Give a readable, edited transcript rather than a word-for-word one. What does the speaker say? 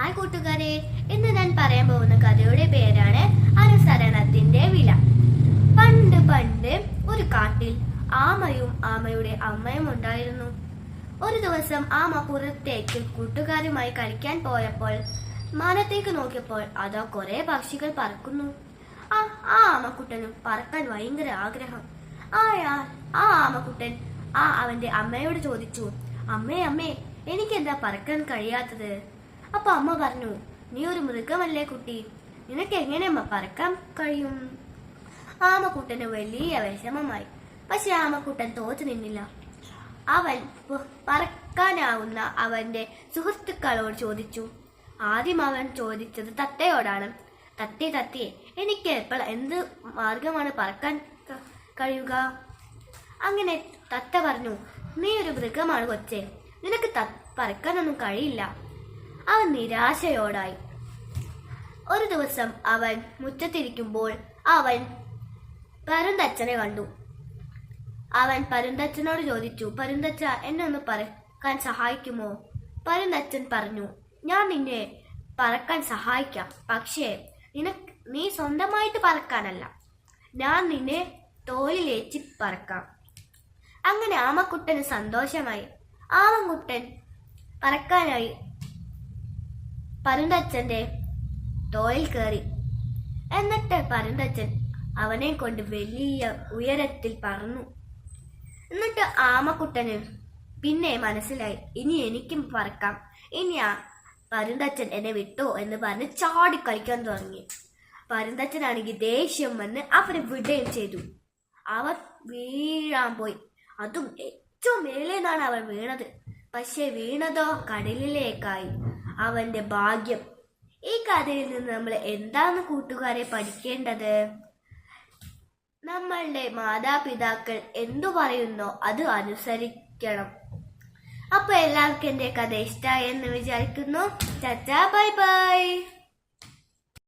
Hi കൂട്ടുകാരെ, ഇന്ന് ഞാൻ പറയാൻ പോകുന്ന കഥയുടെ പേരാണ് അനുസരണത്തിന്റെ വില. പണ്ട് പണ്ട് ഒരു കാട്ടിൽ ആമയും ആമയുടെ അമ്മയും ഉണ്ടായിരുന്നു. ഒരു ദിവസം ആമ പുറത്തേക്ക് കൂട്ടുകാരുമായി കളിക്കാൻ പോയപ്പോൾ മാനത്തേക്ക് നോക്കിയപ്പോൾ അതാ കുറെ പക്ഷികൾ പറക്കുന്നു. ആ ആമക്കുട്ടനും പറക്കാൻ ഭയങ്കര ആഗ്രഹം. ആ ആമക്കുട്ടൻ അവന്റെ അമ്മയോട് ചോദിച്ചു, അമ്മേ അമ്മേ, എനിക്കെന്താ പറക്കാൻ കഴിയാത്തത്? അപ്പൊ അമ്മ പറഞ്ഞു, നീ ഒരു മൃഗമല്ലേ കുട്ടി, നിനക്ക് എങ്ങനെ പറക്കാൻ കഴിയും? ആമക്കുട്ടന് വലിയ വിഷമമായി. പക്ഷെ ആമക്കുട്ടൻ തോറ്റു നിന്നില്ല. അവൻ പറക്കാനാവുന്ന അവന്റെ സുഹൃത്തുക്കളോട് ചോദിച്ചു. ആദ്യം അവൻ ചോദിച്ചത് തത്തയോടാണ്. തത്തേ, എനിക്ക് ഇപ്പോൾ എന്ത് മാർഗമാണ് പറക്കാൻ കഴിയുക? അങ്ങനെ തത്ത പറഞ്ഞു, നീ ഒരു മൃഗമാണ് കൊച്ചേ, നിനക്ക് പറക്കാനൊന്നും കഴിയില്ല. അവൻ നിരാശയോടായി. ഒരു ദിവസം അവൻ മുറ്റത്തിരിക്കുമ്പോൾ അവൻ പരുന്തച്ഛനെ കണ്ടു. അവൻ പരുന്തച്ഛനോട് ചോദിച്ചു, പരുന്തച്ഛ, എന്നെ ഒന്ന് പറക്കാൻ സഹായിക്കുമോ? പരുന്തച്ഛൻ പറഞ്ഞു, ഞാൻ നിന്നെ പറക്കാൻ സഹായിക്കാം, പക്ഷേ നീ സ്വന്തമായിട്ട് പറക്കാനല്ല, ഞാൻ നിന്നെ തോളിലേറ്റി പറക്കാം. അങ്ങനെ ആമക്കുട്ടന് സന്തോഷമായി. ആമക്കുട്ടൻ പറക്കാനായി പരുന്തച്ഛന്റെ തോളിൽ കയറി. എന്നിട്ട് പരുന്തച്ഛൻ അവനെ കൊണ്ട് വലിയ ഉയരത്തിൽ പറന്നു. എന്നിട്ട് ആമക്കുട്ടന് പിന്നെ മനസ്സിലായി, ഇനി എനിക്കും പറക്കാം. ഇനി പരുന്തച്ഛൻ എന്നെ വിട്ടോ എന്ന് പറഞ്ഞ് ചാടി കളിക്കാൻ തുടങ്ങി. പരുന്തച്ഛനാണെങ്കിൽ ദേഷ്യം വന്ന് അവനെ വിടുകയും ചെയ്തു. അവൻ വീഴാൻ പോയി. അതും ഏറ്റവും മേലേന്നാണ് അവൻ വീണത്. പക്ഷെ വീണതോ കടലിലേക്കായി. അവന്റെ ഭാഗ്യം. ഈ കഥയിൽ നിന്ന് നമ്മൾ എന്താണ് കൂട്ടുകാരെ പഠിക്കേണ്ടത്? നമ്മളുടെ മാതാപിതാക്കൾ എന്തു പറയുന്നോ അത് അനുസരിക്കണം. അപ്പൊ എല്ലാവർക്കും എന്റെ കഥ ഇഷ്ടമായി എന്ന് വിചാരിക്കുന്നു. ചാച്ചാ, ബൈ ബൈ.